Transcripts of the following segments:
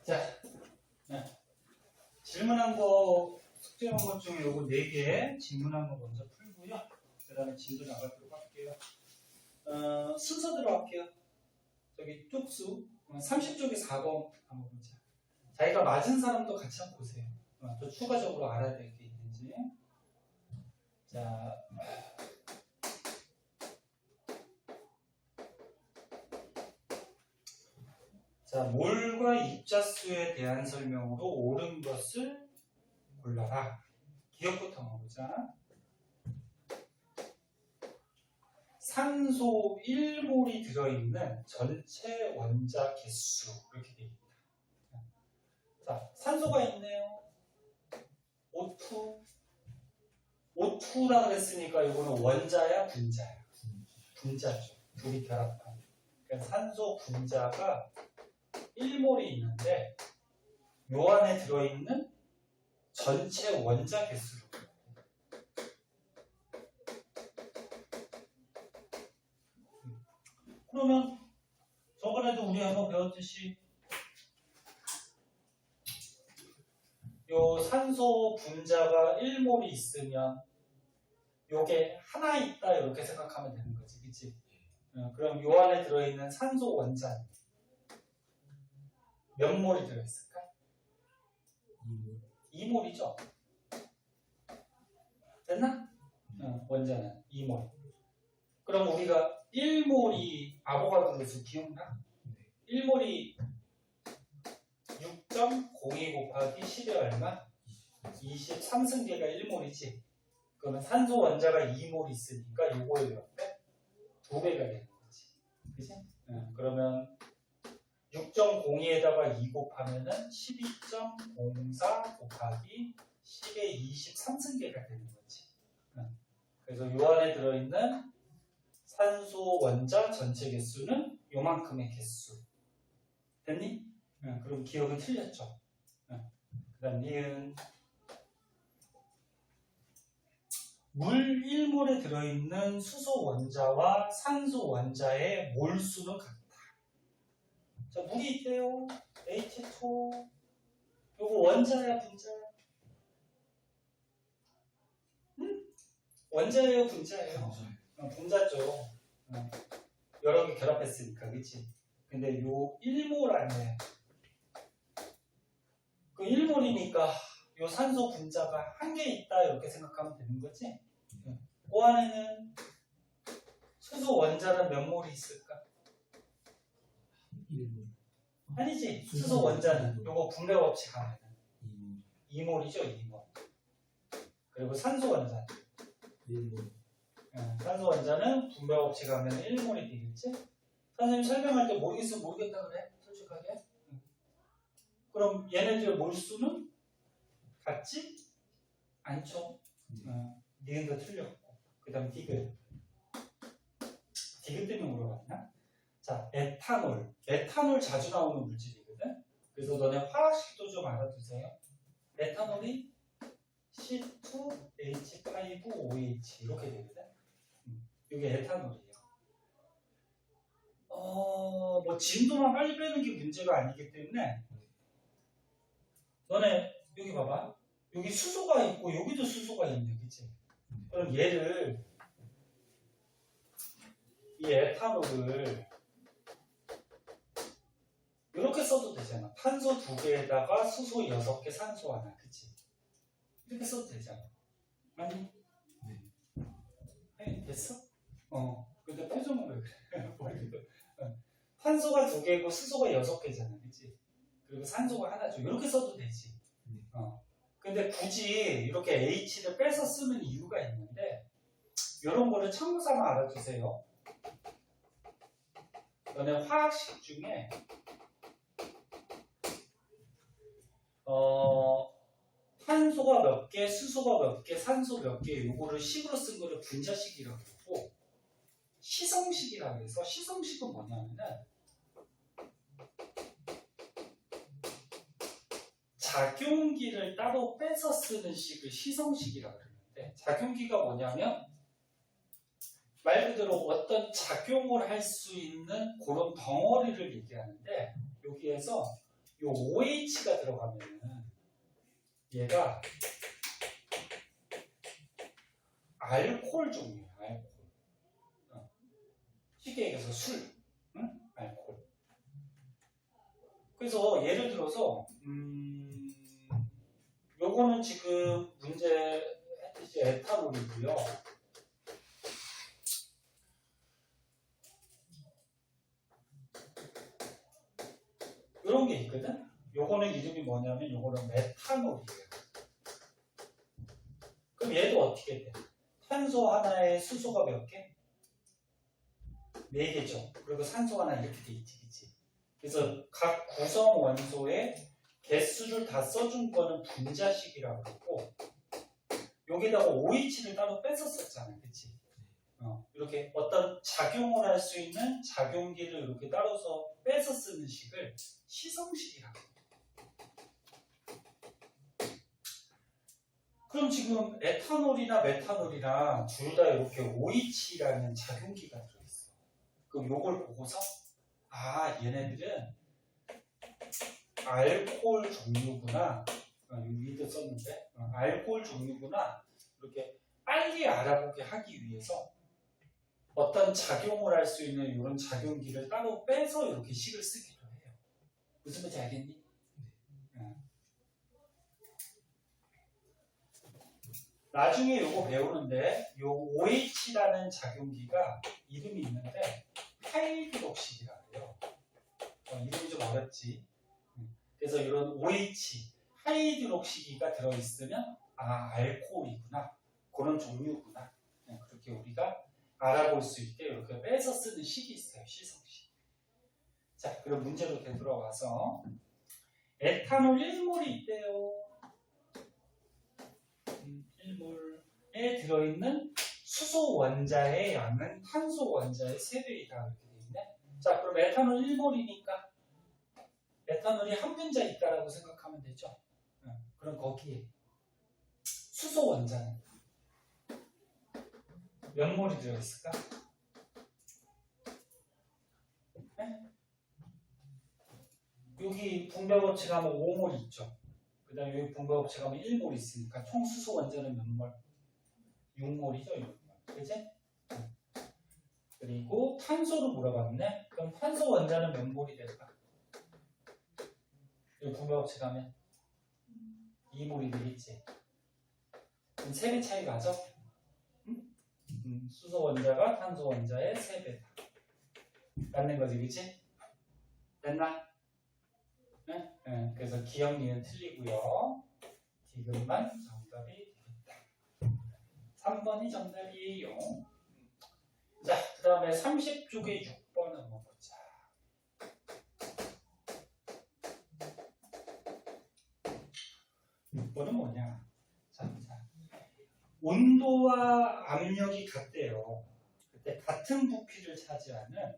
자, 네. 질문한 거 숙제 원본 중에 요거 4개 질문한 거 먼저 풀고요. 그 다음에 진도 나가도록 할게요. 순서대로 할게요. 저기 쪽수 30쪽에 4번 한번 보자. 자기가 맞은 사람도 같이 한번 보세요. 또 추가적으로 알아야 될 게 있는지. 자, 몰과 입자수에 대한 설명으로 옳은 것을 골라라. 기억부터 한번 보자. 산소 1몰이 들어있는 전체 원자 개수 이렇게 되어 있다. 자, 산소가 있네요. O2. O2라 그랬으니까 이거는 원자야, 분자야? 분자죠. 둘이 결합한. 그러니까 산소 분자가 1몰이 있는데 요 안에 들어있는 전체 원자 개수로. 그러면 저번에도 우리 한번 배웠듯이 요 산소 분자가 1몰이 있으면 요게 하나 있다 이렇게 생각하면 되는 거지, 그치? 그럼 요 안에 들어있는 산소 원자는 몇 몰이 들어있을까? 2몰이죠? 됐나? 원자는 2몰. 그럼 우리가 1몰이 아보가드로에서 기억나? 1몰이 6.02 곱하기 10의 얼마? 23승계가 1몰이지. 그러면 산소 원자가 2몰 있으니까 요거의 몇 배? 2배가 되는 거지. 그치? 그러면 6.02에다가 2 곱하면은 12.04 곱하기 10의 23승계가 되는 거지. 그래서 요 안에 들어있는 산소 원자 전체 개수는 요만큼의 개수. 됐니? 그럼 기억은 틀렸죠. 그 다음 니은 물 1몰에 들어있는 수소 원자와 산소 원자의 몰수는 같다. 자, 물이 있대요. H2. 요거 원자야, 분자야? 응? 원자예요, 분자예요? 분자죠. 여러 개 결합했으니까, 그치? 근데 요 1몰 안에 그 1몰이니까 요 산소 분자가 한 개 있다 이렇게 생각하면 되는 거지? 그 안에는 수소 원자는 몇 몰이 있을까? 1몰. 아니지. 수소 원자는 요거 분배 법칙 하면은 2몰이죠, 2몰. 그리고 산소 원자는 1몰. 산소 원자는 분배 법칙 하면 1몰이 되겠지? 선생님 설명할 때 모르겠으면 모르겠다 그래? 솔직하게. 그럼 얘네들 몰수는 같지? 않죠? 니은도 틀렸고. 그 다음 디귿. 디귿 때문에 물어봤나? 자, 에탄올. 에탄올 자주 나오는 물질이거든? 그래서 너네 화학식도 좀 알아두세요. 에탄올이 C2H5OH 이렇게 되거든? 이게 에탄올이에요. 뭐 진도만 빨리 빼는 게 문제가 아니기 때문에 너네 여기 봐봐. 여기 수소가 있고 여기도 수소가 있네, 그치? 그럼 얘를 이 에탄올을 이렇게 써도 되잖아. 탄소 2개에다가 수소 6개, 산소 하나, 그치? 이렇게 써도 되잖아. 아니? 네. 됐어? 근데 표정은 왜 그래? 탄소가 2개고 수소가 6개잖아, 그치? 그리고 산소가 하나죠. 이렇게 써도 되지. 근데 굳이 이렇게 H를 빼서 쓰는 이유가 있는데, 이런 거를 참고 삼아 알아주세요. 너네 화학식 중에 탄소가 몇 개, 수소가 몇 개, 산소 몇 개, 요거를 식으로 쓴 거를 분자식이라고 하고, 시성식이라고 해서, 시성식은 뭐냐면은 작용기를 따로 빼서 쓰는 식을 시성식이라고 그러는데, 작용기가 뭐냐면 말 그대로 어떤 작용을 할 수 있는 그런 덩어리를 얘기하는데, 여기에서 요 OH가 들어가면은 얘가 알코올 종류예요. 알코올. 쉽게 얘기해서 술, 응? 알코올. 그래서 예를 들어서 요거는 지금 문제 했듯이 에탄올이고요. 이런 게 있거든. 요거는 이름이 뭐냐면 요거는 메탄올이에요. 그럼 얘도 어떻게 돼? 탄소 하나에 수소가 몇 개? 4개죠. 그리고 산소 하나 이렇게 돼 있지, 그치? 그래서 각 구성 원소의 개수를 다 써준 거는 분자식이라고 하고, 여기다가 OH를 따로 뺐었잖아, 그치? 이렇게 어떤 작용을 할 수 있는 작용기를 이렇게 따로서 빼서 쓰는 식을 시성식이라고 해요. 그럼 지금 에탄올이나 메탄올이랑 둘 다 이렇게 OH라는 작용기가 들어있어. 그럼 요걸 보고서 얘네들은 알코올 종류구나. 위에도 썼는데 알코올 종류구나. 이렇게 빨리 알아보게 하기 위해서 어떤 작용을 할 수 있는 이런 작용기를 따로 빼서 이렇게 식을 쓰기도 해요. 무슨 말인지 알겠니? 나중에 요거 배우는데 요 OH라는 작용기가 이름이 있는데 하이드록식이라고 해요. 이름이 좀 어렵지. 그래서 이런 OH, 하이드록식이가 들어있으면 알코올이구나. 그런 종류구나. 그렇게 우리가 알아볼 수 있게 이렇게 빼서 쓰는 식이 있어요. 시성식. 자, 그럼 문제로 되돌아와서 에탄올 1몰이 있대요. 1몰에 들어있는 수소 원자의 양은 탄소 원자의 3배이다. 이렇게 되어 있네. 자, 그럼 에탄올 1몰이니까 에탄올이 한 분자 있다라고 생각하면 되죠. 그럼 거기에 수소 원자는 몇 몰이 들어있을까? 네? 여기 분배법칙 하면 5몰 있죠. 그 다음에 여기 분배법칙 하면 1몰 있으니까 총 수소 원자는 몇 몰? 6몰이죠. 6몰. 그치? 그리고 탄소로 물어봤네. 그럼 탄소 원자는 몇 몰이 될까? 여기 분배법칙 하면 2몰이 되겠지. 그럼 3배 차이 가죠? 수소 원자가 탄소 원자의 3배다. 맞는 거지, 그치? 됐나? 네? 그래서 기억리는 틀리고요. 디귿만 정답이 되겠다. 3번이 정답이에요. 자, 그 다음에 30쪽에 6번 한번 보자. 6번은 뭐냐? 자. 온도와 압력이 같대요. 그때 같은 부피를 차지하는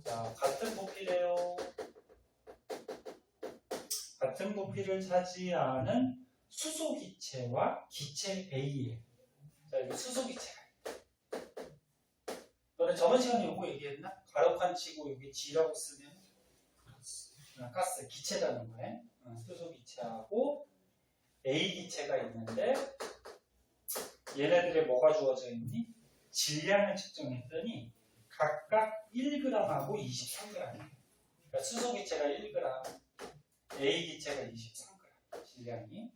같은 부피래요. 같은 부피를 차지하는 수소 기체와 기체 A예요. 자, 여기 수소 기체가 있다. 너네 저번 시간에 이거 얘기했나? 가로칸 치고 여기 G라고 쓰면 가스 기체라는 거예요. 수소 기체하고 A 기체가 있는데 얘네들의 뭐가 주어져 있니? 질량을 측정했더니 각각 1g하고 23g이에요. 그러니까 수소 기체가 1g, A 기체가 23g 질량이.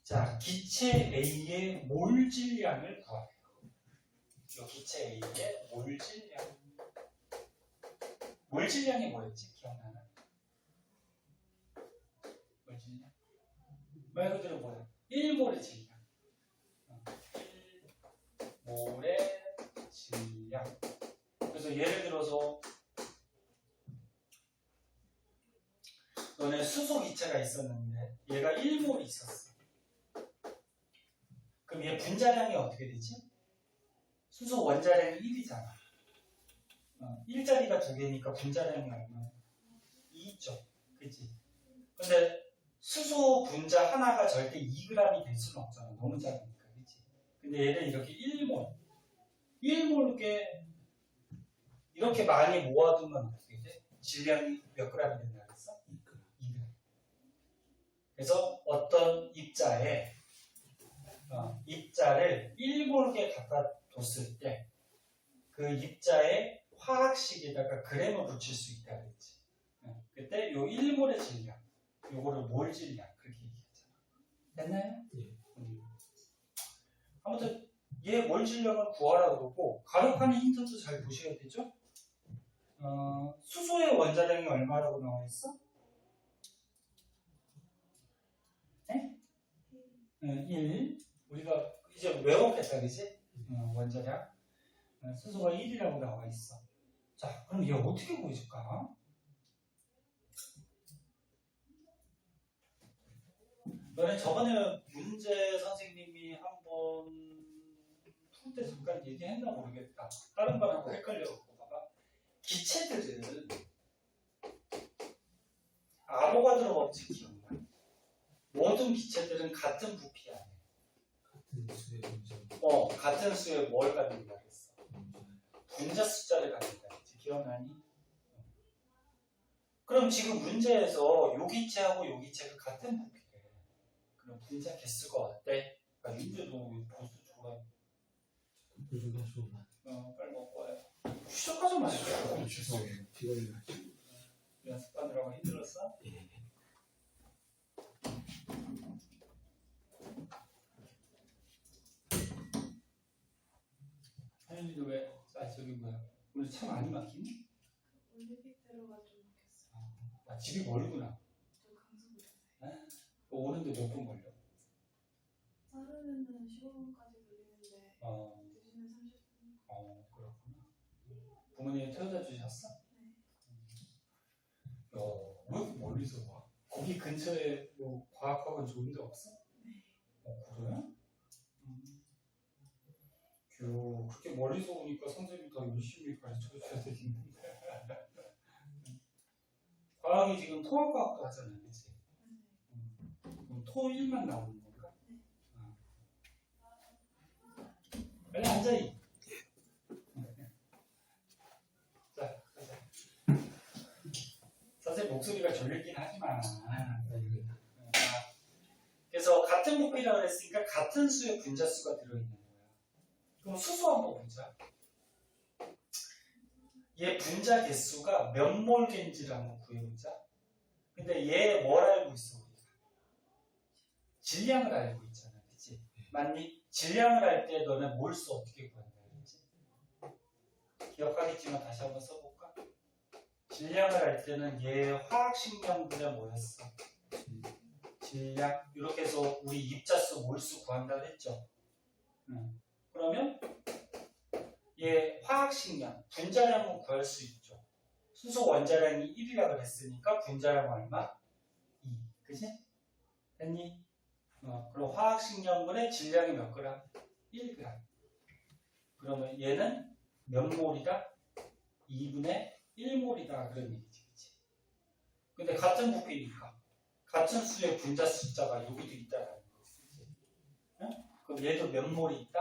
자, 기체 A의 몰 질량을 구하래요. 이 기체 A의 몰 질량. 몰 질량이 뭐였지? 기억나나? 몰 질량? 말 그대로 뭐야? 1몰의 질량. 1몰의 질량. 그래서 예를 들어서 너네 수소 기체가 있었는데 얘가 1몰이 있었어. 그럼 얘 분자량이 어떻게 되지? 수소 원자량이 1이잖아. 1자리가 2개니까 분자량이 얼마야? 2죠. 그치? 근데 수소 분자 하나가 절대 2g이 될 수는 없잖아. 너무 작으니까. 그치? 근데 얘는 이렇게 1몰. 1몰 이렇게 많이 모아두면 어떻게 돼? 질량이 몇 g이 된다 그랬어? 2g. 그래서 어떤 입자를 1몰게 갖다 뒀을 때 그 입자의 화학식에다가 g을 붙일 수 있다 그랬지. 그때 요 1몰의 질량, 요거를 몰 질량 그렇게 얘기하잖아. 됐나요? 예. 아무튼 얘 몰 질량을 구하라 그러고 가격하는 힌트도 잘 보셔야 되죠. 수소의 원자량이 얼마라고 나와 있어? 네? 1. 우리가 이제 외웠겠다, 그지? 원자량. 수소가 1이라고 나와 있어. 자, 그럼 얘 어떻게 구해줄까? 너네 저번에 문제 선생님이 한번 풀 때 잠깐 얘기했나 모르겠다. 다른 거랑도 헷갈려갖고 봐봐. 기체들은 아보가드로 법칙 기억나? 모든 기체들은 같은 부피 안에 같은 수의 문제. 같은 수의 뭘 갖는다 그랬어? 분자 숫자를 갖는다 그랬지. 기억나니? 그럼 지금 문제에서 요 기체하고 요 기체가 같은 부피래. 그럼 분자 개수가 어때? 윤재도 보수 좋아해. 요즘 하시구만. 빨리 먹고 와요. 시작하지 마세요. 죄송해요. 피곤해가지고. 연습하느라고 힘들었어? 예. 하연이도 왜? 저기 뭐야? 오늘 차 많이 막히니? 올림픽 들어가지고 먹겠어. 집이 멀구나. 저 강서구 사세요. 오는데 몇 분 걸려? 자르면은 15분까지 걸리는데 드시면 30분. 그렇구나. 부모님이 태워다 주셨어? 네. 왜 이렇게 멀리서 와? 거기 근처에 뭐 과학학원 좋은 데 없어? 네. 그래? 그렇게 멀리서 오니까 선생님이 더 열심히 가르쳐줘야 되겠는데. 과학이 지금 토학과학도 하잖아, 그치? 그럼 토1만 나오는 건가? 네. 빨리 앉아. 자, 가자. 선생님 목소리가 졸리긴 하지만. 그래서 같은 부피라고 그랬으니까 같은 수의 분자수가 들어있는 거야. 그럼 수소 한번 보자. 얘 분자 개수가 몇 몰 개인지를 한번 구해보자. 근데 얘 뭘 알고 있어, 우리가? 질량을 알고 있잖아, 그치? 맞니? 질량을 할 때 너는 몰수 어떻게 구한다 그랬지? 기억하겠지만 다시 한번 써볼까? 질량을 할 때는 얘 화학식량분의 뭐였어? 질량. 이렇게 해서 우리 입자수 몰수 구한다 그랬죠? 그러면 얘 화학식량, 분자량은 구할 수 있죠. 수소 원자량이 1이라고 했으니까 분자량 얼마? 2. 그치? 됐니? 그럼 화학식량분의 질량이 몇 그램? 1g. 그러면 얘는 몇 몰이다? 2분의 1몰이다. 그런 얘기지. 그치? 근데 같은 부피니까 같은 수의 분자 숫자가 여기도 있다라는 거지. 응? 그럼 얘도 몇 몰이 있다?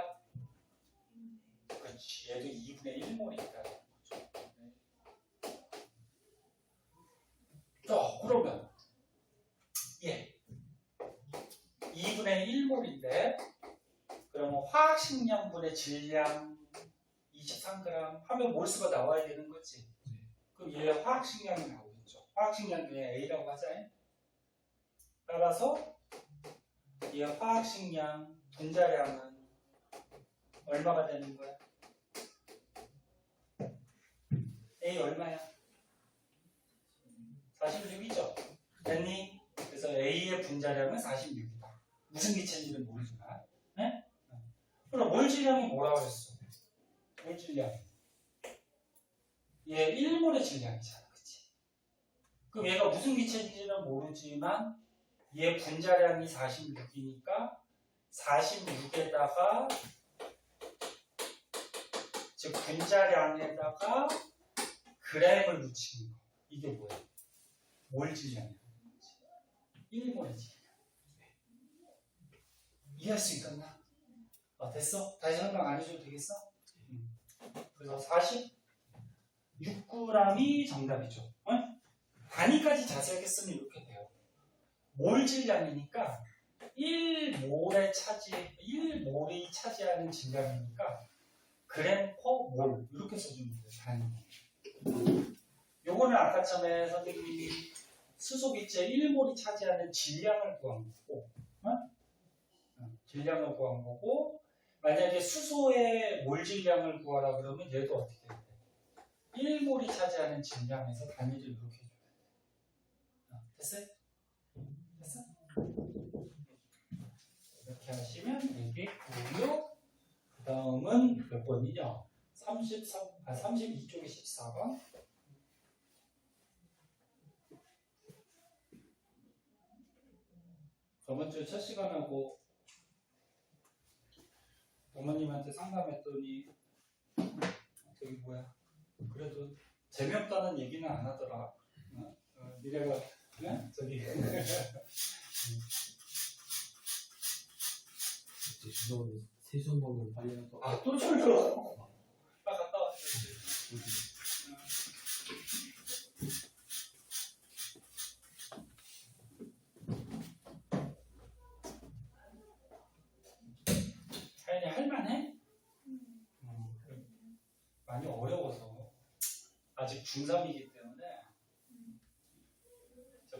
그렇지. 얘도 2분의 1몰이 있다라는 거죠. 자, 그러면 얘 2분의 1몰인데 그러면 화학식량분의 질량 23g 하면 몰수가 나와야 되는 거지. 그럼 얘 화학식량이 나오겠죠. 화학식량 그냥 A라고 하자. 따라서 얘 화학식량 분자량은 얼마가 되는 거야? A 얼마야? 46이죠. 됐니? 그래서 A의 분자량은 46이다. 무슨 기체인지는 모르지만. 네? 그럼 몰 질량이 뭐라고 했어? 몰 질량. 얘 1몰의 질량이잖아. 그치? 그럼 얘가 무슨 기체인지는 모르지만 얘 분자량이 46이니까 46에다가 즉 분자량에다가 g을 붙이는 거. 이게 뭐야? 몰 질량이야. 1몰의 질량. 이해할 수 있겠나? 됐어? 다시 설명 안 해줘도 되겠어? 그래서 40 6g이 정답이죠. 어? 단위까지 자세하게 쓰면 이렇게 돼요. 몰 질량이니까 1몰이 차지하는 질량이니까 그램 퍼 몰 이렇게 써주면 돼요. 단위. 요거는 아까 전에 선생님이 수소기체 1몰이 차지하는 질량을 구한 거고, 질량을 구한 거고, 만약에 수소의 몰 질량을 구하라 그러면 얘도 어떻게 해야 돼? 1몰이 차지하는 질량에서 단위를 이렇게 해줘야 돼. 됐어요? 됐어? 이렇게 하시면 이게 9, 그 다음은 몇 번이냐? 32쪽에 14번. 저번 주 첫 시간하고 어머님한테 상담했더니 저기 뭐야 그래도 재미없다는 얘기는 안 하더라. 니네가 저기 죄송한데 세수 먹으면 빨리 하고. 또 졸려. 갔다 왔지. 하연이 할만해? 많이 어려워서 아직 중3이기 때문에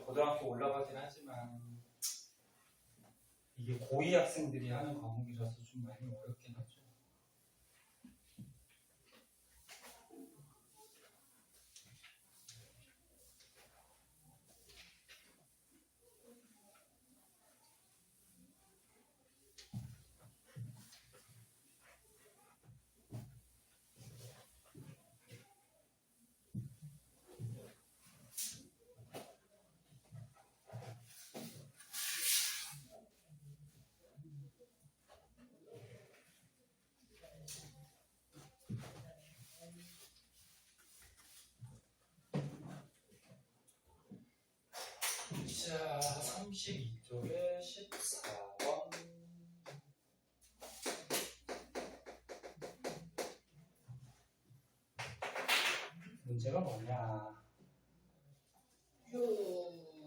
고등학교 올라가긴 하지만 이게 고2 학생들이 하는 과목이라서 좀 많이 어렵긴 하죠. 자, 32쪽에 14번. 문제가 뭐냐?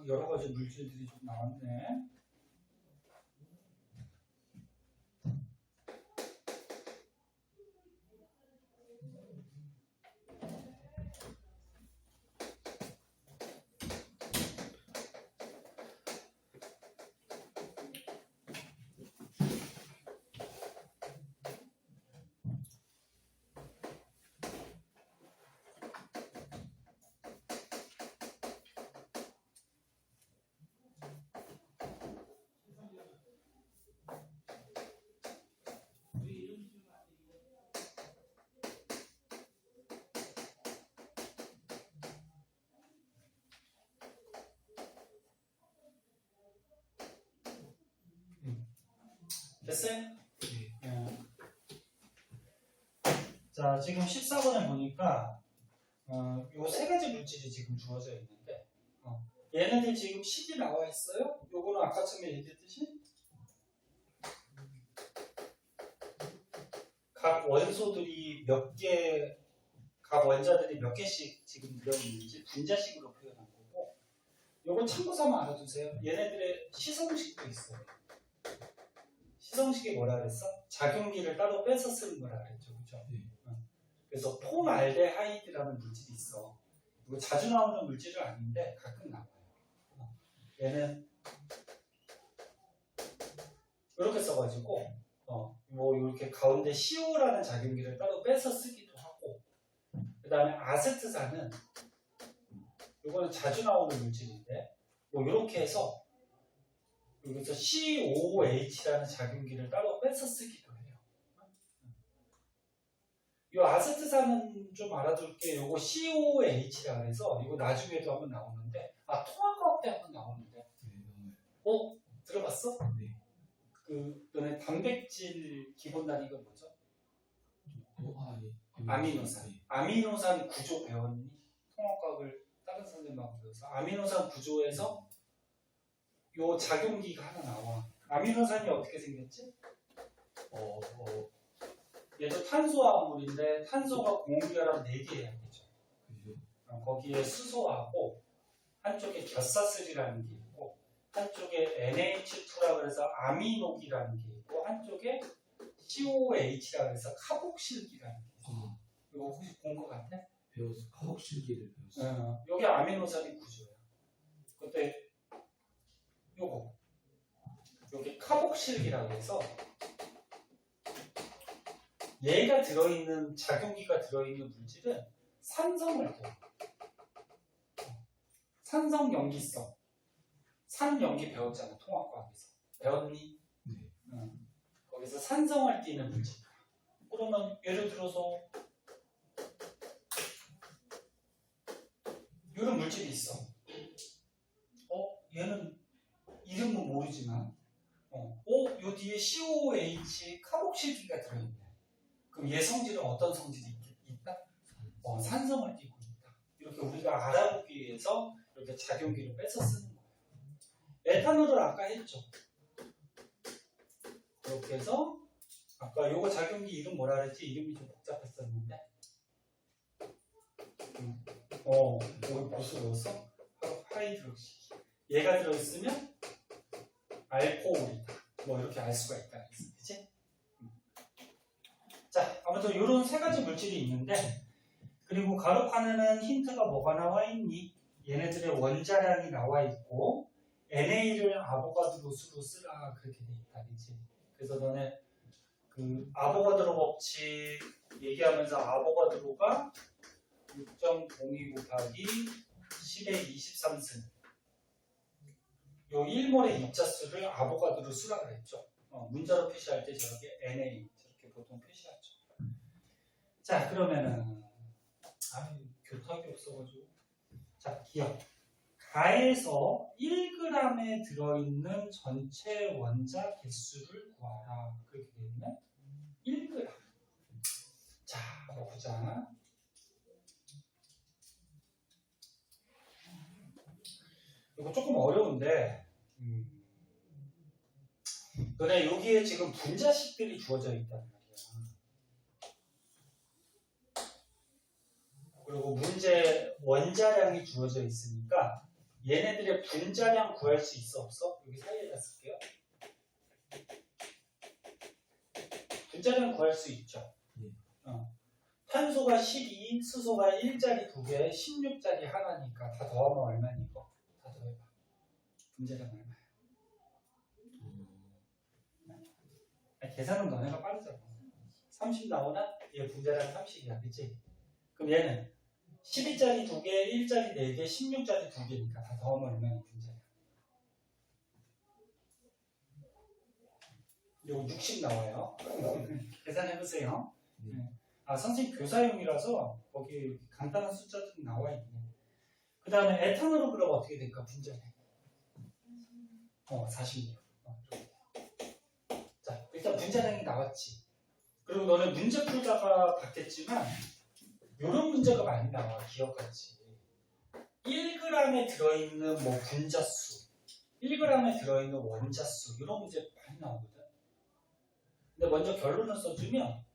여러 가지 물질들이 좀 나왔네. 됐어요? 네. 자, 지금 14번을 보니까 요 세 가지 물질이 지금 주어져 있는데 얘네들 지금 식이 나와 있어요? 요거는 아까 처음에 얘기했듯이 각 원소들이 각 원자들이 몇 개씩 지금 들어있는지 분자식으로 표현한 거고 요건 참고 삼아 알아두세요. 얘네들의 시성식도 있어요. 시성식이 뭐라 그랬어? 작용기를 따로 빼서 쓰는 거라 그랬죠. 그죠? 그래서 폼알데하이드라는 물질이 있어. 이거 자주 나오는 물질은 아닌데 가끔 나와요. 얘는 이렇게 써가지고 뭐 이렇게 가운데 CO라는 작용기를 따로 빼서 쓰기도 하고 그 다음에 아세트산은 이거는 자주 나오는 물질인데 뭐 이렇게 해서 여기서 COOH라는 작용기를 따로 빼서 쓰기도 해요. 이 아세트산은 좀 알아둘게. 요거 COOH라 그래서 이거 나중에도 한번 나오는데 통합과학 때 한번 나오는데 들어봤어? 네. 너네 단백질 기본 단위가 뭐죠? 아미노산. 네. 아미노산 구조 배웠니? 통합과학을 다른 선생님하고 배워서 아미노산 구조에서 요 작용기가 하나 나와. 아미노산이 어떻게 생겼지? 얘도 탄소화합물인데 탄소가 공기혈합 4개 해야겠죠. 거기에 수소하고 한쪽에 겨사슬이라는 게 있고 한쪽에 NH2라고 해서 아미노기라는 게 있고 한쪽에 COH라고 해서 카복실기라는 게 있어. 이거 혹시 본 것 같아? 배웠어. 카복실기를 배웠어. 여기 아미노산이 구조야. 근데 요거 여기 카복실기라고 해서 얘가 들어있는 작용기가 들어있는 물질은 산성을 둬. 산성염기성. 산염기 배웠잖아 통합과학에서. 배웠니? 네. 거기서 산성을 띠는 물질. 그러면 예를 들어서 이런 물질이 있어. 얘는 이름은 모르지만 요 뒤에 COH 카복실기가 들어있네. 그럼 얘 성질은 어떤 성질이 있다? 산성을 띠고 있다. 이렇게 우리가 알아보기 위해서 이렇게 작용기를 빼서 쓰는 거예요. 에탄올을 아까 했죠. 이렇게 해서 아까 요거 작용기 이름 뭐라 그랬지? 이름이 좀 복잡했었는데 벌써 외웠어? 하이드록시. 얘가 들어있으면 알코올이다. 뭐 이렇게 알 수가 있다. 그치? 자, 아무튼 이런 세 가지 물질이 있는데 그리고 가로판에는 힌트가 뭐가 나와 있니? 얘네들의 원자량이 나와 있고 NA를 아보가드로 수로 쓰라 그렇게 돼 있다. 그치? 그래서 너네 그 아보가드로 법칙 얘기하면서 아보가드로가 6.02 곱하기 10의 23승 요 1몰의 입자수를 아보가드로 수라 그랬죠. 문자로 표시할 때 저렇게 NA 저렇게 보통 표시하죠. 자, 그러면은 교탁이 없어가지고 자, 기억. 가에서 1g에 들어있는 전체 원자 개수를 구하라. 그렇게 되면 1g. 자, 보자. 이거 조금 어려운데 너네 여기에 지금 분자식들이 주어져 있단 말이야. 그리고 문제 원자량이 주어져 있으니까 얘네들의 분자량 구할 수 있어 없어? 여기 사이에다 쓸게요. 분자량 구할 수 있죠. 탄소가 12, 수소가 1짜리 2개, 16짜리 하나니까 다 더하면 얼마니 이거? 다 더해봐. 분자량 얼마야? 계산은 너네가 빠르잖아. 30 나오나? 얘 분자량 30이야. 그치? 그럼 얘는 12짜리 2개, 1짜리 4개, 16짜리 2개니까 다 더하면 얼마나 분자량? 요거 60 나와요. 계산해보세요. 선생님 교사용이라서 거기 간단한 숫자들이 나와 있네. 그 다음에 에탄올은 그럼 어떻게 될까? 분자량. 46. 자, 일단 분자량이 나왔지. 그리고 너는 문제 풀다가 봤겠지만 이런 문제가 많이 나와. 기억하지. 1g에 들어있는 뭐 분자수, 1g에 들어있는 원자수 이런 문제 많이 나오거든. 근데 먼저 결론을 써주면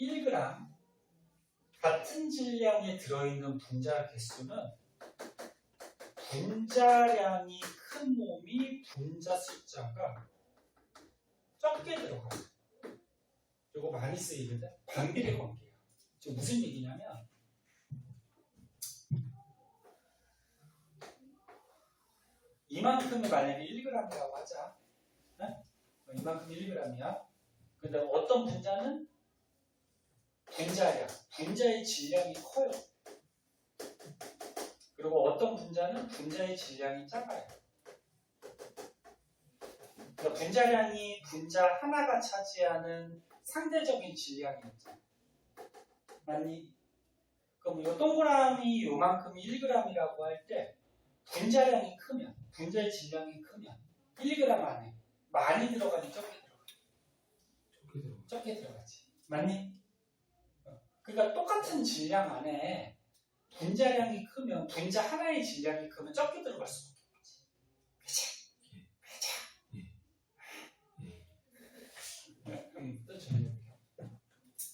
1g 같은 질량에 들어있는 분자 개수는 분자량이 큰 놈이 분자 숫자가 적게 들어가요. 이거 많이 쓰이는데 반비례 관계야. 지금 무슨 얘기냐면 이만큼이 만약에 1g이라고 하자. 네? 이만큼 1g이야. 근데 어떤 분자는 분자량, 분자의 질량이 커요. 그리고 어떤 분자는 분자의 질량이 작아요. 그러니까 분자량이 분자 하나가 차지하는 상대적인 질량이 있잖아. 맞니? 그럼 이 동그라미 요만큼이 1g이라고 할 때 분자량이 크면, 분자의 질량이 크면 1g 안에 많이 들어가니 적게 들어가? 적게 들어가지. 맞니? 그러니까 똑같은 질량 안에 분자량이 크면 분자 하나의 질량이 크면 적게 들어갈 수밖에 없지. 그치? 또 정리해볼게요.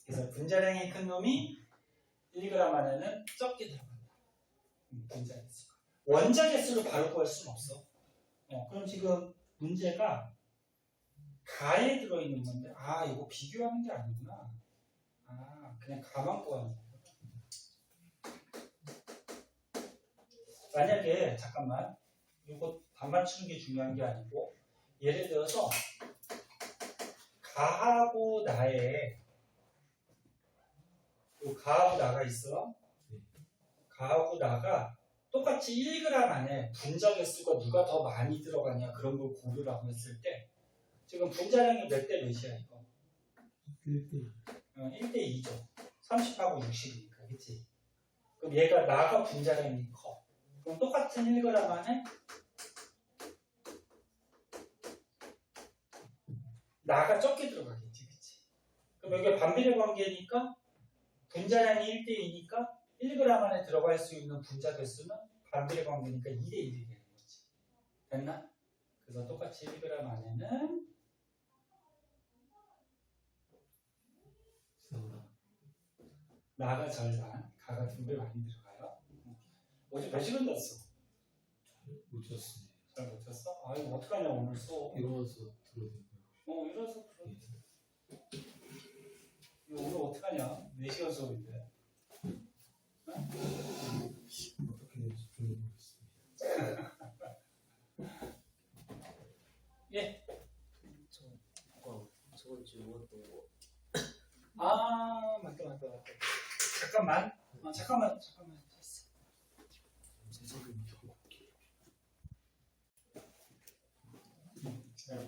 그래서 분자량이 큰 놈이 1g 안에는 적게 들어간다. 분자 개수가. 원자 개수를 바로 구할 수는 없어. 그럼 지금 문제가 가에 들어있는 건데, 이거 비교하는 게 아니구나. 그냥 가만 구하는 거구나. 만약에, 잠깐만, 이거 반 맞추는 게 중요한 게 아니고, 예를 들어서, 가하고 나에, 가하고 나가 있어. 가하고 나가 똑같이 1g 안에 분자 개수가 누가 더 많이 들어가냐, 그런 걸 고르라고 했을 때, 지금 분자량이 몇 대 몇이야, 이거? 1대 1대 2죠. 30하고 60이니까, 그치? 그럼 얘가 나가 분자량이 커. 그럼 똑같은 1g 안에 나가 적게 들어가겠지, 그치? 그럼 여기가 반비례 관계니까 분자량이 1대 2니까 1g 안에 들어갈 수 있는 분자 개수는 반비례 관계니까 2대 1이 되는 거지. 됐나? 그래서 똑같이 1g 안에는 나가 절반, 가가 2배 많이 들어가요. 어제 몇 시간 잤어? 못 잤습니다. 잘 못 잤어? 이거 어떡하냐 오늘 수업. 일어나서 들어야 되고요. 일어나서 들어. 이거 오늘 어떡하냐? 4시간 수업인데. 어떻게 될지 모르겠습니다. 예. 저번 주 이것도 맞다. 잠깐만. 됐어.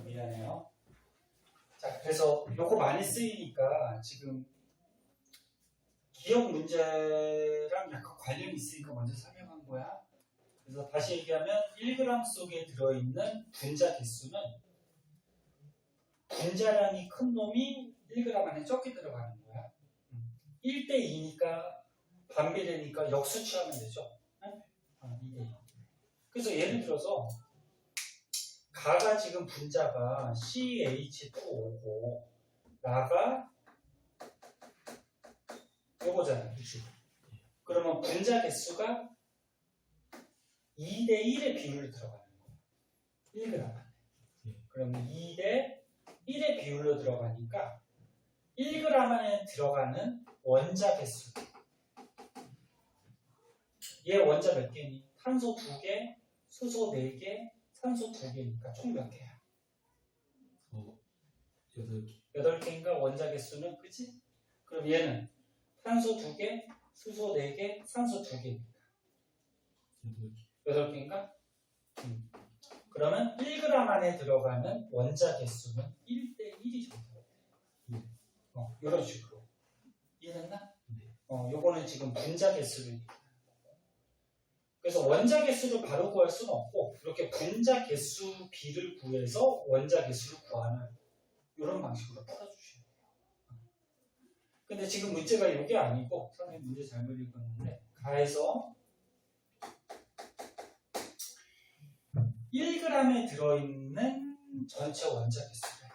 미안해요. 자, 그래서 요거 많이 쓰이니까 지금 기억 문제랑 약간 관련이 있으니까 먼저 설명한 거야. 그래서 다시 얘기하면 1g 속에 들어있는 분자 개수는 분자량이 큰 놈이 1g 안에 적게 들어가는 거야. 1대 2니까 반비례니까 역수 취하면 되죠. 2대 2. 그래서 예를 들어서 가가 지금 분자가 CH2O고 나가 요거잖아. 그치? 그러면 분자 개수가 2대 1의 비율로 들어가는 거야. 1g 안에. 그러면 2대 1의 비율로 들어가니까 1g 안에 들어가는 원자 개수. 얘 원자 몇 개니? 탄소 2개, 수소 4개, 산소 2개니까 총 몇 개야? 8개. 8개인가 원자 개수는, 그치? 그럼 얘는 탄소 2개, 수소 4개, 산소 2개니까 8개인가? 그러면 1g 안에 들어가는 원자 개수는 1대 1이 정도 돼. 이런 식으로. 이해됐나? 요거는 지금 분자 개수를 얘기하는 거고. 그래서 원자 개수를 바로 구할 수는 없고, 이렇게 분자 개수 비를 구해서 원자 개수를 구하는 이런 방식으로 풀어주시면 돼요. 근데 지금 문제가 이게 아니고, 선생님 문제 잘못 읽었는데, 가에서 1g에 들어있는 전체 원자 개수래.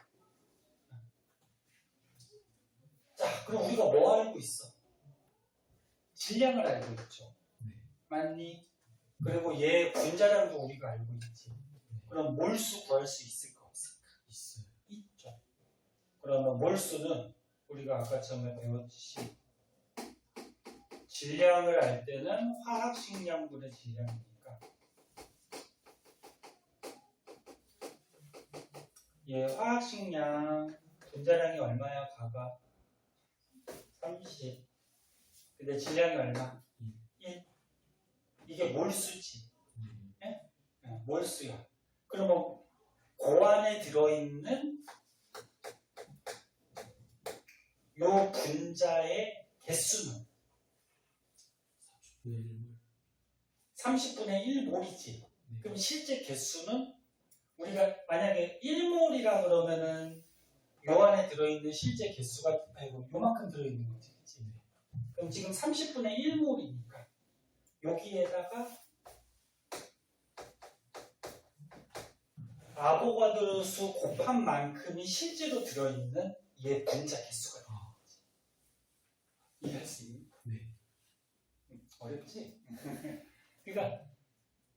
자, 그럼 우리가 뭐 알고 있어? 질량을 알고 있죠. 맞니? 그리고 얘 분자량도 우리가 알고 있지. 그럼 몰수 구할 수 있을까 없을까? 있어요. 있죠. 그러면 몰수는 우리가 아까 처음에 배웠듯이 질량을 알 때는 화학식량분의 질량이니까 얘 화학식량 분자량이 얼마야? 가가 30. 근데 질량이 얼마? 1. 이게 몰수지. 네? 몰수야. 그러면 그 안에 들어있는 요 분자의 개수는 30분의 1몰이지. 그럼 실제 개수는 우리가 만약에 1몰이라 그러면은 요 안에 들어있는 실제 개수가 요만큼 들어있는 거지. 그치? 그럼 지금 30분의 1몰이니까 여기에다가 아보가드로 수 곱한 만큼이 실제로 들어있는 얘 분자 개수가 되는 거지. 이해할 수 있니? 네. 어렵지? 그러니까 그러니까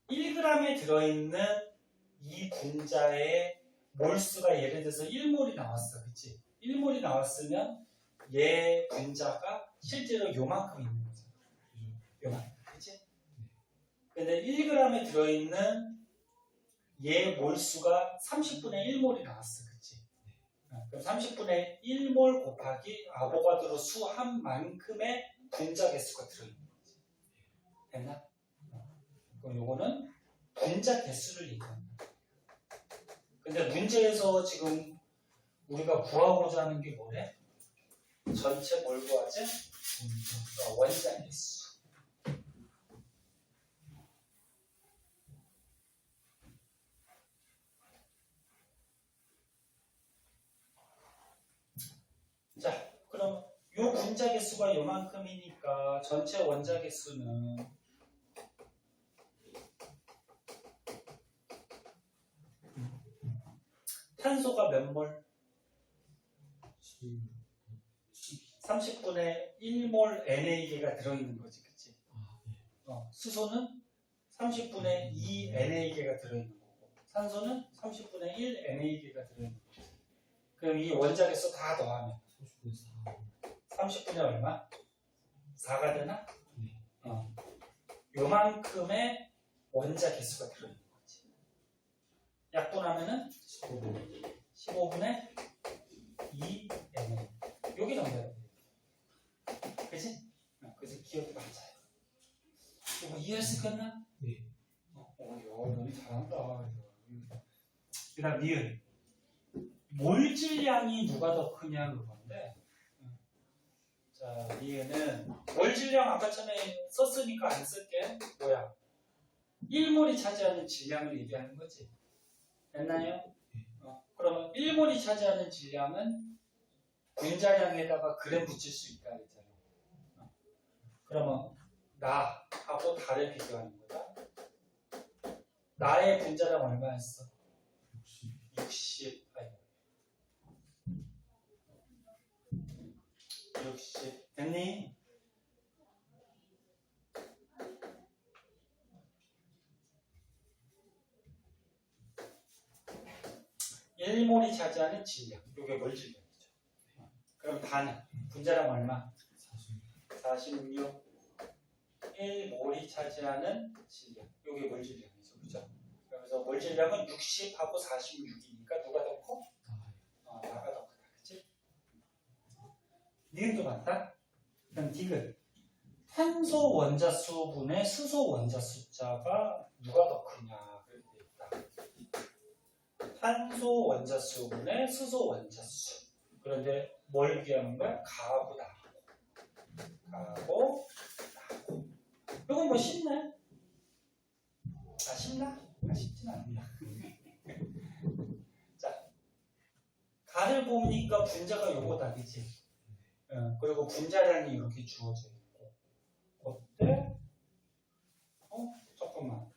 1g에 들어있는 이 분자의 몰수가 예를 들어서 1몰이 나왔어. 그치? 1몰이 나왔으면 얘 분자가 실제로 요만큼 있는 거죠. 요만큼. 그치? 근데 1g에 들어있는 얘 몰수가 30분의 1몰이 나왔어. 그치? 그럼 30분의 1몰 곱하기 아보가드로 수 한 만큼의 분자 개수가 들어있는 거지. 됐나? 그럼 요거는 분자 개수를 얘기합니다. 근데 문제에서 지금 우리가 구하고자 하는 게 뭐래? 전체 뭘 구하지? 원자 개수. 자, 그럼 요 분자 개수가 요만큼이니까 전체 원자 개수는 탄소가 몇 몰? 30분의 1몰 NA개가 들어있는 거지, 그치? 수소는 30분의 2 NA개가 들어있는 거고, 산소는 30분의 1 NA개가 들어있는 거지. 그럼 이 원자 개수 다 더하면 30분의 얼마? 4가 되나? 요만큼의 원자 개수가 들어있는 거지. 약분하면은 15분의 2 NA. 여기 정답이에요. 그치? 그래서 기억이 맞아요. 이거 이해할 수 있겠나? 네. 너무 잘한다. 그 다음 니은. 몰질량이 누가 더 크냐 그건데. 자, 니은은 몰질량 아까 전에 썼으니까 안 쓸게. 뭐야? 1몰이 차지하는 질량을 얘기하는 거지. 됐나요? 그러면 1몰이 차지하는 질량은 분자량에다가 그램 붙일 수 있다 그랬잖아. 그러면 나하고 달을 비교하는 거다. 나의 분자량 얼마였어? 60. 60. 됐니? 일몰이 차지하는 질량. 이게 뭘 질량이죠? 그럼 다는 분자량 얼마? 46. 1몰이 차지하는 질량. 이게 뭘 질량이죠? 그죠? 그래서 몰 질량은 60하고 46이니까 누가 더 커? 나가 더 크다. 그치? 니은도 맞다? 그럼 디귿. 탄소 원자 수분의 수소 원자 숫자가 누가 더 크냐? 그렇게 돼 있다. 탄소 원자 수분의 수소 원자 수. 그런데 뭘 비교하는 거야? 가하고 나하고. 가하고 나하고. 이건 뭐 쉽네? 쉽나? 쉽진 않나. 자, 가를 보니까 분자가 요거다, 그치? 그리고 분자량이 이렇게 주어져 있고. 어때? 잠깐만.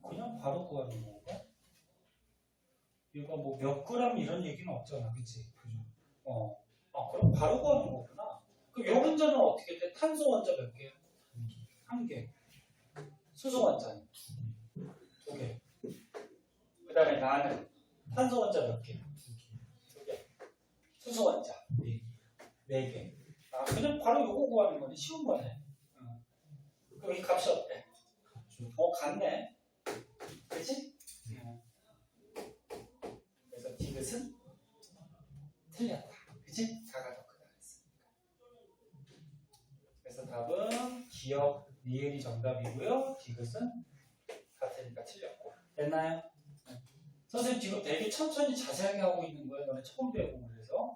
그냥 바로 구하는 건가? 얘가 뭐 몇 그램 이런 얘기는 없잖아, 그치? 그죠? 그럼 바로 구하는 거구나. 그럼 요 분자는 어떻게 돼? 탄소 원자 몇 개야? 1개. 수소 원자는 2개. 그 다음에 나는 탄소 원자 몇 개? 2개. 수소 원자 4개. 그냥 바로 요거 구하는 거네. 쉬운 거네. 그럼 이 값이 어때? 같네. 그치? 그래서 디귿은 틀렸다. 그치? 가가 더 크다 그랬으니까. 그래서 답은 기억, 니은이 정답이고요. 디귿은 같으니까 틀렸고. 됐나요? 선생님 지금 되게 천천히 자세하게 하고 있는 거예요. 너네 처음 배우고 그래서.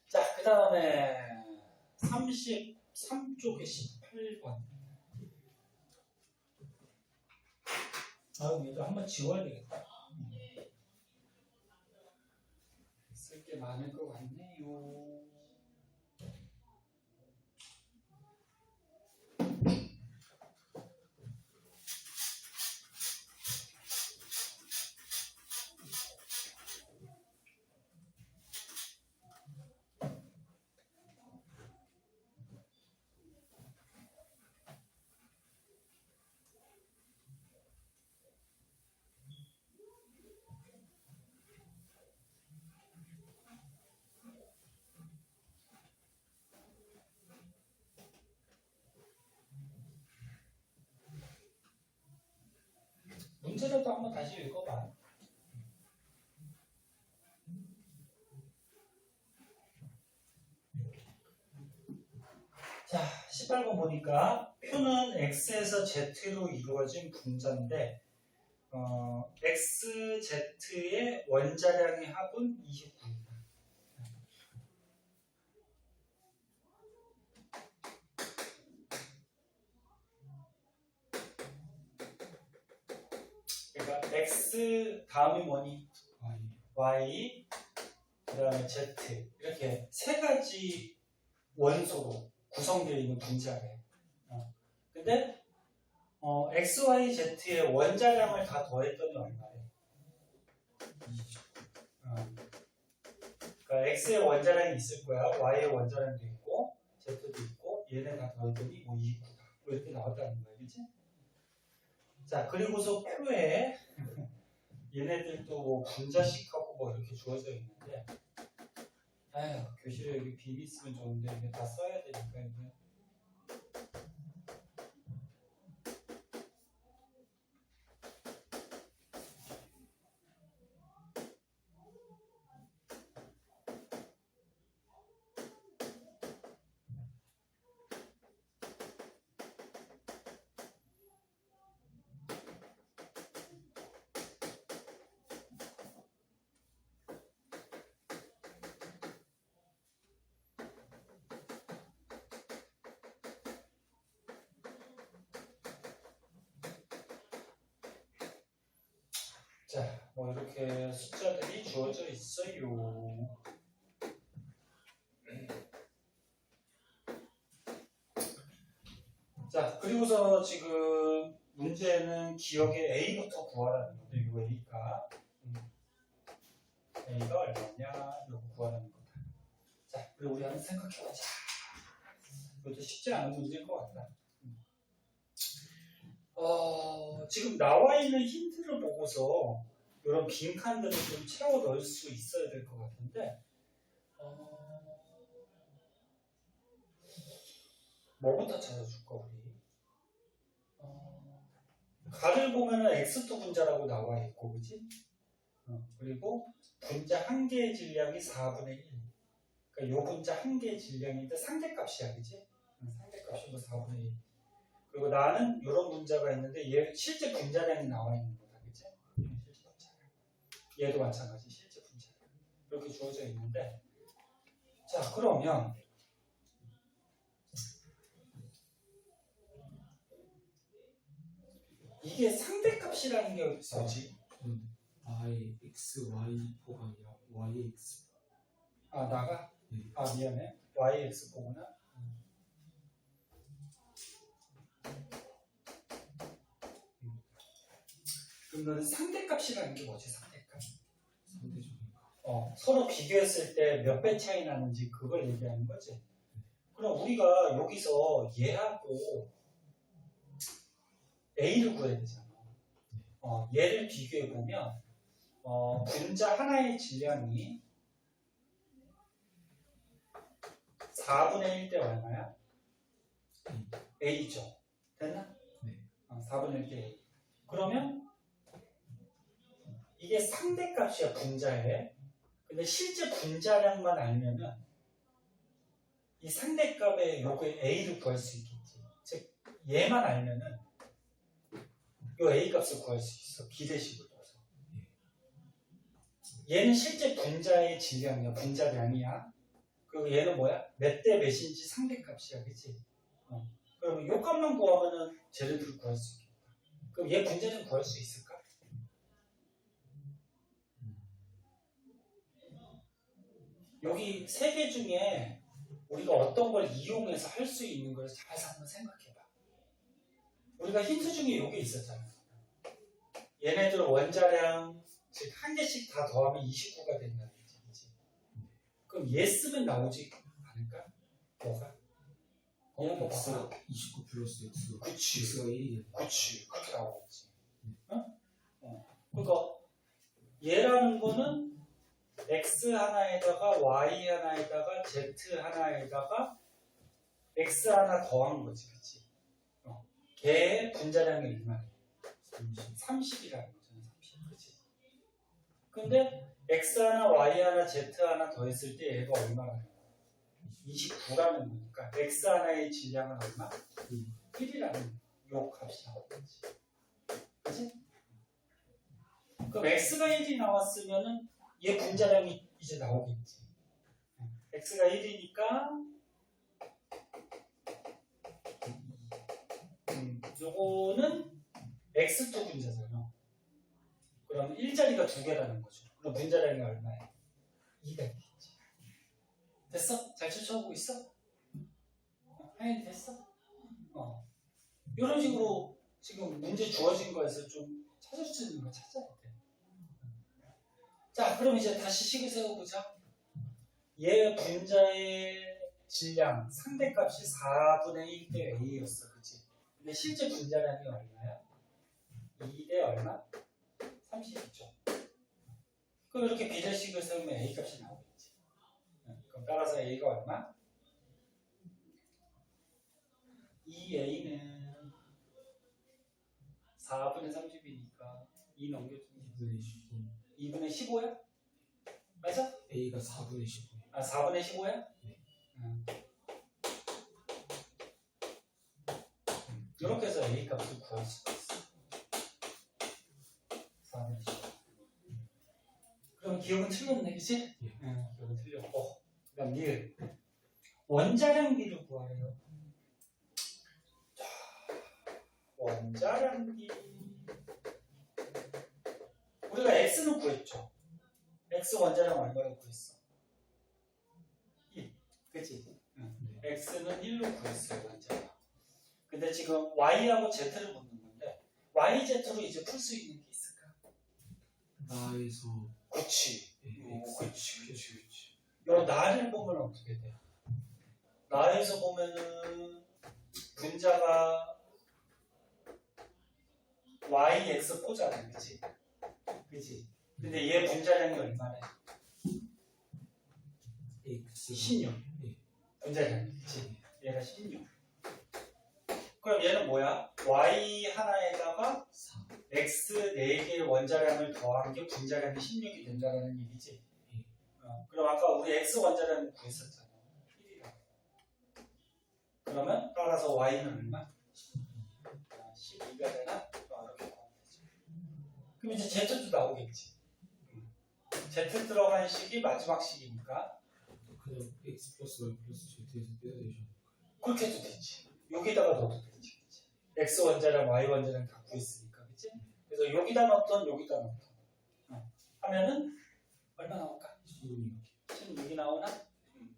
자, 그 다음에 33쪽에 18번. 얘도 한번 지워야 되겠다. 쓸 게 많을 것 같네요. 문제라도 한번 다시 읽어봐. 자, 18번 보니까 표는 x에서 z로 이루어진 분자인데 x, z의 원자량의 합은 29입니다. 그러니까 x 다음이 뭐니? y, 그 다음에 z 이렇게 세 가지 원소로 구성되어 있는 분자래. 근데 x, y, z의 원자량을 다 더했더니 얼마래? 그러니까 x의 원자량이 있을 거야. y의 원자량도 있고 z도 있고 얘네 다 더했더니 뭐 29다. 뭐 이렇게 나왔다는 거야, 그렇지? 자, 그리고서 표에 얘네들도 뭐 분자식하고 뭐 이렇게 주어져 있는데, 아휴, 교실에 여기 비비 있으면 좋은데 이게 다 써야 되니까 이게. 자, 뭐 이렇게 숫자들이 주어져 있어요. 자, 그리고서 지금 문제는 기억의 A부터 구하라는 건데, 이 A가 얼마냐, 이거 구하라는 거다. 자, 그리고 우리 한번 생각해보자. 이것도 쉽지 않은 문제인 것 같다. 지금 나와 있는 힌트를 보고서 이런 빈칸들을 좀 채워 넣을 수 있어야 될 것 같은데, 뭐부터 찾아줄까, 우리? 가를 보면은 X2 분자라고 나와 있고, 그지? 그리고 분자 한 개의 질량이 4분의 1. 그러니까 요 분자 한 개의 질량인데 상대값이야, 그지? 상대값이 뭐 4분의 1. 그리고 나는 이런 분자가 있는데 얘 실제 분자량이 나와 있는 거다, 그치? 실제 분자량. 얘도 마찬가지 실제 분자량. 이렇게 주어져 있는데, 자, 그러면 이게 상대값이라는 게 뭐지? y, x, y4가 아니라 y, x. 아, 나가? 네. 아, 미안해. y, x 보구나. 그러면 상대값이라는 게 뭐지? 상대값. 상대적인 서로 비교했을 때 몇 배 차이 나는지 그걸 얘기하는 거지. 그럼 우리가 여기서 얘하고 A를 구해야 되잖아. 얘를 비교해 보면 분자 하나의 질량이 4분의 1 대 얼마야? A죠. 됐나? 네. 4분의 1 대 A. 그러면 이게 상대값이야, 분자에. 근데 실제 분자량만 알면은 이 상대값의 요게 A를 구할 수 있겠지. 즉, 얘만 알면은 요 A 값을 구할 수 있어. 비례식을 둬서. 얘는 실제 분자의 질량이야. 분자량이야. 그리고 얘는 뭐야? 몇 대 몇인지 상대값이야. 그치? 그러면 요 값만 구하면은 쟤네들을 구할 수 있겠다. 그럼 얘 분자량 구할 수 있을까? 여기 세 개 중에 우리가 어떤 걸 이용해서 할 수 있는 걸 잘 한번 생각해봐. 우리가 힌트 중에 이게 있었잖아. 얘네들 원자량 즉 한 개씩 다 더하면 29가 된다는 얘기지. 그럼 얘 쓰면 나오지 않을까? 뭐가? 뭐 x가 29 플러스 x. 그치. x가 1이겠네. 그치. 그렇게 나오겠지. 그러니까 얘라는 거는 x 하나에다가 y 하나에다가 z 하나에다가 x 하나 더한 거지, 그치? 걔의 분자량이 얼마야? 30이라는 거잖아. 30. 그치? 근데 x 하나, y 하나, z 하나 더했을 때 얘가 얼마나 돼요? 29라는 거니까 x 하나의 질량은 얼마? 1이라는 요 값이 나오겠지. 그치? 그럼 x가 1이 나왔으면은 얘 분자량이 이제 나오겠지. x가 1이니까 요거는 x2 분자잖아. 그럼 1자리가 2개라는 거죠. 그럼 분자량이 얼마야? 2가 있겠지. 됐어? 잘 추측하고 있어? 하연이 됐어? 이런 식으로 지금 문제 주어진 거에서 좀 찾을 수 있는 거 찾아야 돼. 자, 그럼 이제 다시 식을 세워보자. 얘 분자의 질량 상대값이 4분의 1대 A였어. 그치? 근데 실제 분자량이 얼마야? 2대 얼마? 30이죠. 그럼 이렇게 비례식을 세우면 A 값이 나오겠지. 그럼 따라서 A가 얼마? 2A는 4분의 30이니까 2 넘겨주면 2분의 15. 2분의 15야? 맞아? A가 4분의 15. 아, 4분의 15야? 네. 이렇게 해서 A 값을 구할 수가 있어. 4분의 15. 그럼 기억은 틀렸네, 그치? 예. 기억은 틀렸고. 그 다음 니을. 원자량비를 구하래요. 자, 원자량비. 우리가 X는 구했죠. X 원자량 얼마로 구했어? 1. 그치? X는 1로 구했어요, 원자량. 근데 지금 Y하고 Z를 묻는 건데, Y, Z로 이제 풀 수 있는 게 있을까? 나에서 그치. X. 그치. 요 나를 보면 어떻게 돼? 나에서 보면은 분자가 Y, X 포잖아, 그치? 그치? 근데 얘 분자량이 얼마래? X 16. 예. 분자량, 그치? 얘가 16. 그럼 얘는 뭐야? Y 하나에다가 4. X 4개의 원자량을 더한 게 분자량이 16이 된다는 얘기지? 그럼 아까 우리 X 원자량을 구했었잖아. 1이라고. 그러면 따라서 Y는 얼마? 12가 되나? 이렇게 나오면 되지. 그럼 이제 Z도 나오겠지. Z 들어간 식이 마지막 식이니까 그냥 X 플러스 Y 플러스 Z에서 빼야 되죠. 그렇게 해도 되지. 여기다가 넣어도 되지. 그치? X 원자량, Y 원자량 다 구했으니까. 그치? 그래서 여기다 넣던 여기다 넣던 하면은 얼마 나올까? 16이 나오나?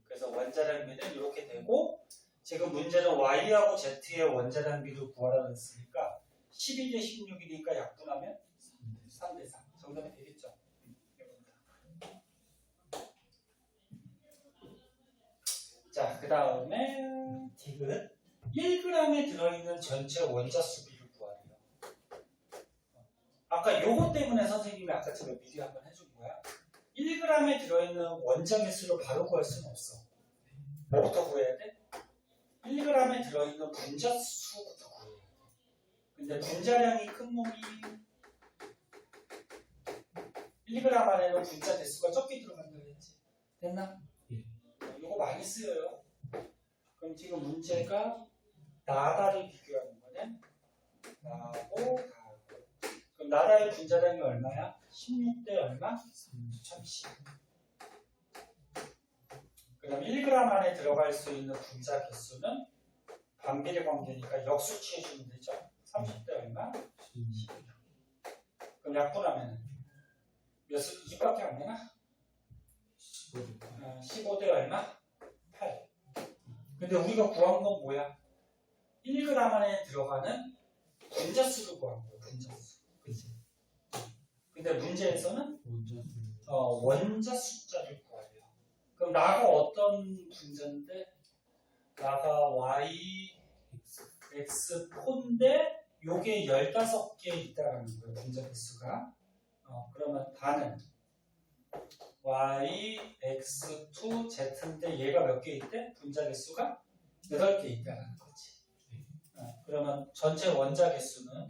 그래서 원자량비는 이렇게 되고 지금 문제는 Y하고 Z의 원자량비를 구하라고 했으니까 12대 16이니까 약분하면 3대 4. 정답이 되겠죠? 자, 그 다음에 디귿 1g에 들어있는 전체 원자수비를 구하래요. 아까 요거 때문에 선생님이 아까처럼 미리 한번 해준 거야. 1g에 들어있는 원자의 수를 바로 구할 수는 없어. 뭐부터 구해야 돼? 1g에 들어있는 분자수부터 구해야 돼. 근데 분자량이 큰 놈이 1g 안에는 분자 대수가 적게 들어간다고 했지. 됐나? 예. 이거 많이 쓰여요. 그럼 지금 문제가 나다를 비교하는 거네. 나하고 다하고. 그럼 나다의 분자량이 얼마야? 16대 얼마? 30. 그럼 1g 안에 들어갈 수 있는 분자 개수는 반비례 관계니까 역수 취해주면 되죠. 30대 얼마? 12. 그럼 약분하면 몇 수? 2밖에 안 되나? 15대 얼마? 8. 근데 우리가 구한 건 뭐야? 1g 안에 들어가는 분자수를 구한 거야. 분자수. 그치? 근데 문제에서는 원자 숫자를 구하래요. 그럼 나가 어떤 분자인데? 나가 Y, X 포인데 요게 15개 있다라는 거예요. 분자 개수가. 그러면 다는 Y, X2, Z인데 얘가 몇 개 있대? 분자 개수가 8개 있다라는 거지. 그러면 전체 원자 개수는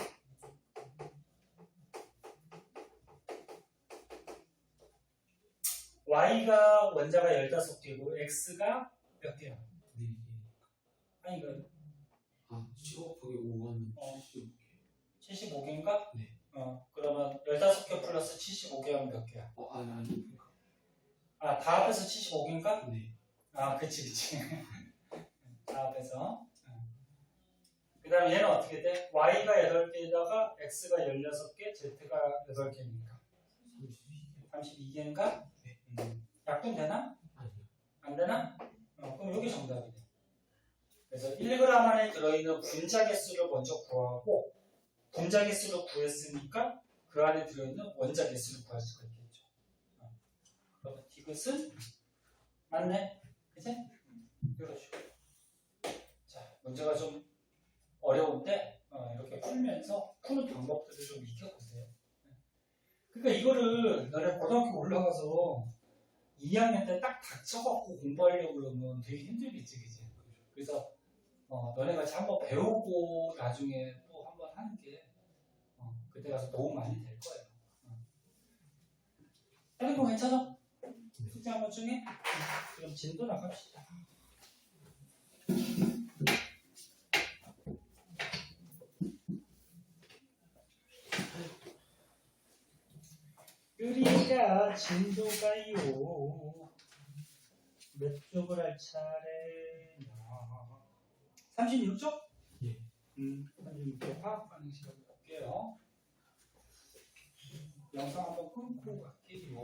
y가 원자가 15개고 x가 몇 개야? 네. 아니 그 아, 15 곱하기 5는 어. 75개. 75개인가? 네. 그러면 15개 플러스 75개 하면 몇 개야? 아니. 아, 다 합해서 75개인가? 네. 아, 그치. 다 합해서. 그 다음에 얘는 어떻게 돼? y가 8개에다가 x가 16개, z가 8개니까. 32개인가? 네. 약분 되나? 아니요. 안 되나? 그럼 여기 정답이 돼. 그래서 1g 안에 들어있는 분자 개수를 먼저 구하고, 분자 개수를 구했으니까 그 안에 들어있는 원자 개수를 구할 수가 있겠죠. 그러면 디귿은 맞네? 그치? 이런 식으로. 자, 문제가 좀 어려운데, 이렇게 풀면서 푸는 방법들을 좀 익혀보세요. 그러니까 이거를 너네 고등학교 올라가서 2학년 때 딱 닥쳐갖고 공부하려고 그러면 되게 힘들겠지, 그치? 그래서 너네 같이 한번 배우고 나중에 또 한번 하는 게 그때 가서 도움 많이 될 거예요. 다른 거 괜찮아? 숙제 한번 중에? 그럼 진도 나갑시다. 우리가 진도가요. 몇 쪽을 할 차례냐? 36쪽? 예. 36쪽 화학 반응 시간 볼게요. 영상 한번 끊고 갈게요.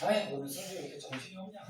아이, 오늘 선생님 왜 이렇게 정신이 없냐?